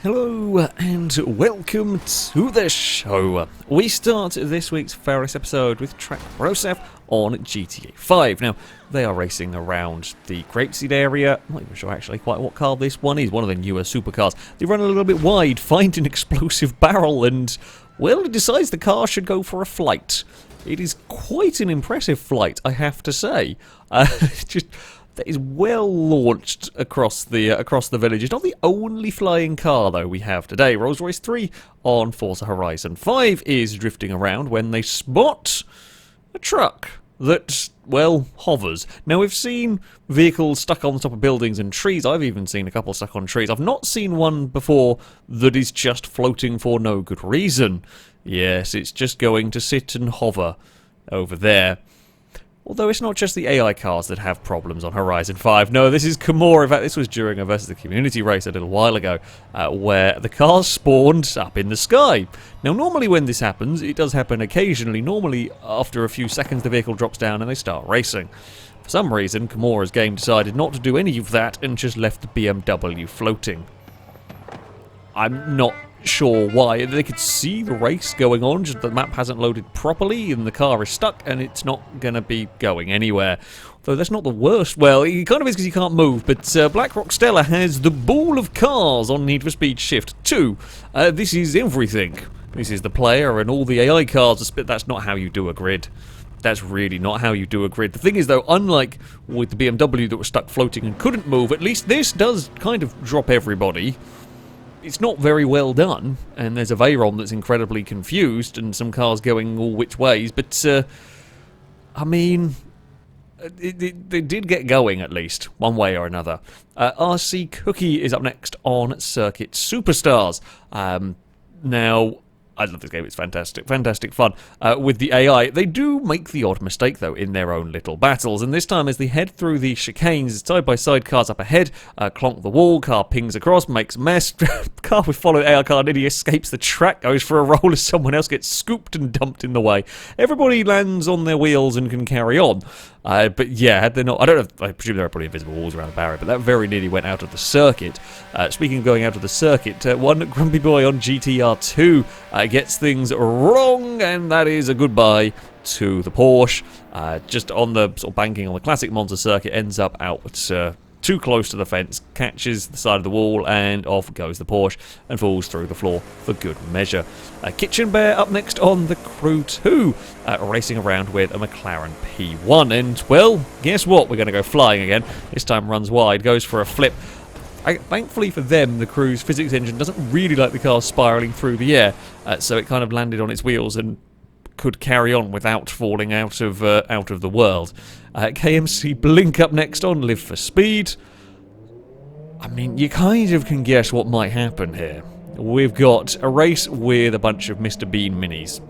Hello and welcome to the show. We start this week's FailRace episode with Track Brosef on GTA 5. Now, they are racing around the grapeseed area. I'm not even sure actually quite what car this one is, one of the newer supercars. They run a little bit wide, find an explosive barrel, and, well, it decides the car should go for a flight. It is quite an impressive flight, I have to say. That is well launched across the village. It's not the only flying car, though, we have today. Rolls-Royce 3 on Forza Horizon 5 is drifting around when they spot a truck that, well, hovers. Now, we've seen vehicles stuck on the top of buildings and trees. I've even seen a couple stuck on trees. I've not seen one before that is just floating for no good reason. Yes, it's just going to sit and hover over there. Although it's not just the AI cars that have problems on Horizon 5. No, this is Kimura. In fact, this was during a versus the community race a little while ago, where the cars spawned up in the sky. Now, normally when this happens, it does happen occasionally. Normally, after a few seconds, the vehicle drops down and they start racing. For some reason, Kimura's game decided not to do any of that and just left the BMW floating. I'm not sure why. They could see the race going on, just the map hasn't loaded properly and the car is stuck and it's not going to be going anywhere. Though that's not the worst. Well, it kind of is because you can't move, but BlackRock Stella has the ball of cars on Need for Speed Shift 2. This is everything. This is the player and all the AI cars. That's not how you do a grid. That's really not how you do a grid. The thing is, though, unlike with the BMW that was stuck floating and couldn't move, at least this does kind of drop everybody. It's not very well done, and there's a Veyron that's incredibly confused, and some cars going all which ways, but, I mean, they did get going, at least, one way or another. RC Cookie is up next on Circuit Superstars. Now, I love this game, it's fantastic, fantastic fun. With the AI, they do make the odd mistake, though, in their own little battles, and this time as they head through the chicanes, side-by-side cars up ahead, clonk the wall, car pings across, makes a mess, car with followed AI car nearly escapes the track, goes for a roll as someone else gets scooped and dumped in the way. Everybody lands on their wheels and can carry on. But yeah, had they not, I don't know, I presume there are probably invisible walls around the barrier, but that very nearly went out of the circuit. Speaking of going out of the circuit, one grumpy boy on GTR 2 gets things wrong, and that is a goodbye to the Porsche. Just on the sort of banking on the classic Monza circuit, ends up out too close to the fence, catches the side of the wall, and off goes the Porsche and falls through the floor for good measure. Kitchen Bear up next on the Crew 2, racing around with a McLaren P1. And, well, guess what? We're going to go flying again. This time runs wide, goes for a flip. Thankfully for them, the Crew's physics engine doesn't really like the car spiralling through the air, so it kind of landed on its wheels and could carry on without falling out of the world. KMC Blink up next on Live for Speed. I mean, you kind of can guess what might happen here. We've got a race with a bunch of Mr. Bean minis.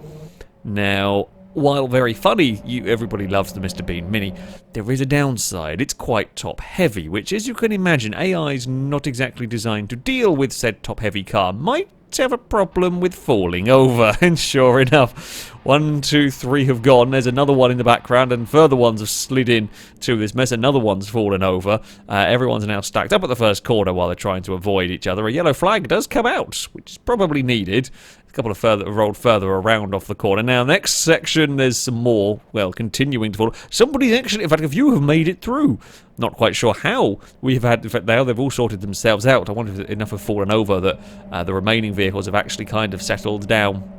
Now, while very funny, everybody loves the Mr. Bean Mini, there is a downside. It's quite top-heavy, which, as you can imagine, AI is not exactly designed to deal with said top-heavy car. Might have a problem with falling over, and sure enough, 1, 2, 3 have gone. There's another one in the background, and further ones have slid in to this mess. Another one's fallen over. Everyone's now stacked up at the first corner while they're trying to avoid each other. A yellow flag does come out, which is probably needed. A couple of rolled further around off the corner. Now, next section, there's some more, well, continuing to fall. Somebody's actually, in fact, a few have made it through. Not quite sure how we've had, in fact, now they've all sorted themselves out. I wonder if enough have fallen over that the remaining vehicles have actually kind of settled down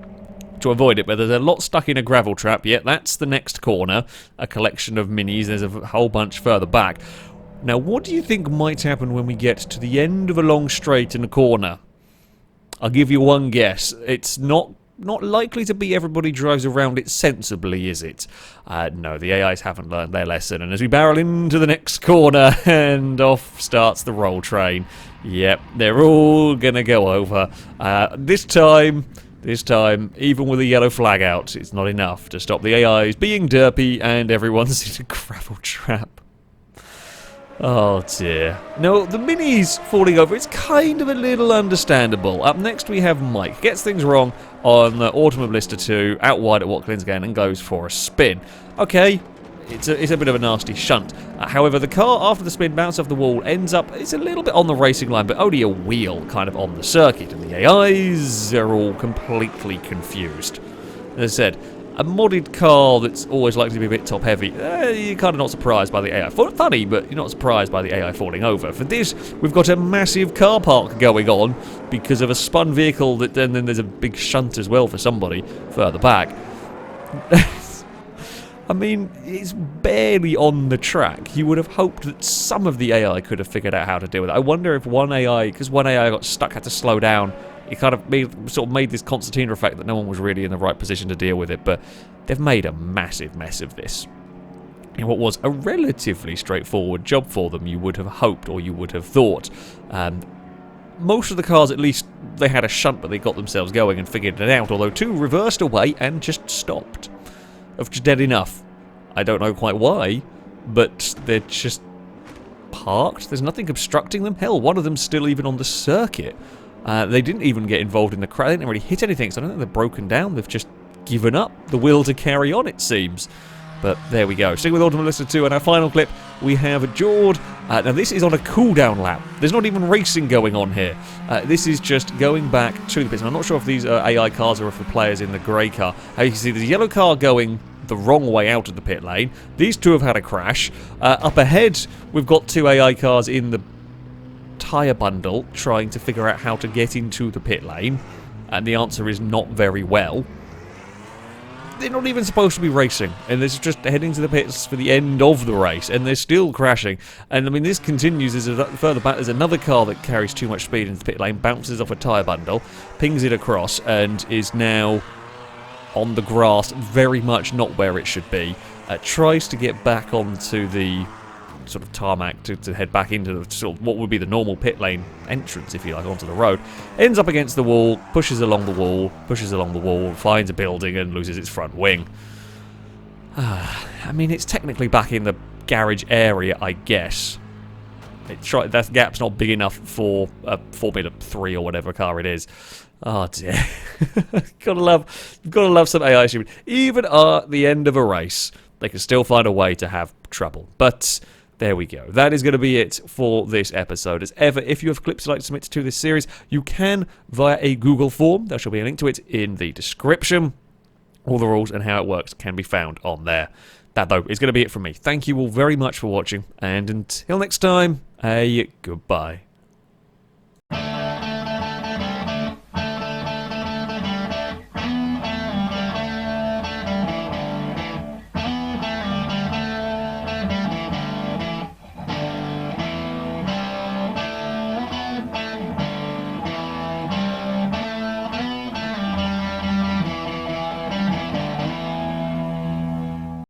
to avoid it, but there's a lot stuck in a gravel trap. Yet that's the next corner, a collection of minis. There's a whole bunch further back. Now, what do you think might happen when we get to the end of a long straight in a corner? I'll give you one guess. It's not likely to be everybody drives around it sensibly, is it? No, the AIs haven't learned their lesson, and as we barrel into the next corner, and off starts the roll train. Yep, they're all gonna go over. This time, even with a yellow flag out, it's not enough to stop the AIs being derpy, and everyone's in a gravel trap. Oh dear. No, the Mini's falling over, it's kind of a little understandable. Up next we have Mike. Gets things wrong on Automobilista 2, out wide at Watkins again, and goes for a spin. Okay, it's a bit of a nasty shunt. However, the car, after the spin bounce off the wall, ends up, it's a little bit on the racing line, but only a wheel kind of on the circuit, and the AIs are all completely confused. As I said, a modded car that's always likely to be a bit top-heavy, you're kind of not surprised by the AI. Funny, but you're not surprised by the AI falling over. For this, we've got a massive car park going on because of a spun vehicle, that then there's a big shunt as well for somebody further back. I mean, it's barely on the track. You would have hoped that some of the AI could have figured out how to deal with it. I wonder if one AI, because one AI got stuck, had to slow down. It kind of made this concertina effect that no one was really in the right position to deal with it, but they've made a massive mess of this. In what was a relatively straightforward job for them, you would have hoped, or you would have thought. Most of the cars, at least, they had a shunt, but they got themselves going and figured it out, although two reversed away and just stopped. Of just dead enough. I don't know quite why, but they're just parked. There's nothing obstructing them. Hell, one of them's still even on the circuit. They didn't even get involved in the crash. They didn't really hit anything, so I don't think they're broken down. They've just given up the will to carry on, it seems. But there we go. Sticking with Ultimate Lister 2, and our final clip, we have Jord. Now, this is on a cooldown lap. There's not even racing going on here. This is just going back to the pits. I'm not sure if these are AI cars or if the players in the grey car. How you can see, there's a yellow car going the wrong way out of the pit lane. These two have had a crash. Up ahead, we've got two AI cars in the tyre bundle trying to figure out how to get into the pit lane, and the answer is not very well. They're not even supposed to be racing, and they're just heading to the pits for the end of the race, and they're still crashing. And I mean, this continues. Further back, there's another car that carries too much speed into the pit lane, bounces off a tyre bundle, pings it across, and is now on the grass, very much not where it should be. Tries to get back onto the sort of tarmac to head back into the, sort of what would be the normal pit lane entrance, if you like, onto the road. Ends up against the wall, pushes along the wall, finds a building and loses its front wing. I mean, it's technically back in the garage area, I guess. That gap's not big enough for a Formula 3 or whatever car it is. Oh dear. gotta love some AI stupid. Even at the end of a race, they can still find a way to have trouble. But there we go. That is going to be it for this episode. As ever, if you have clips you'd like to submit to this series, you can via a Google form. There shall be a link to it in the description. All the rules and how it works can be found on there. That, though, is going to be it from me. Thank you all very much for watching, and until next time, a goodbye.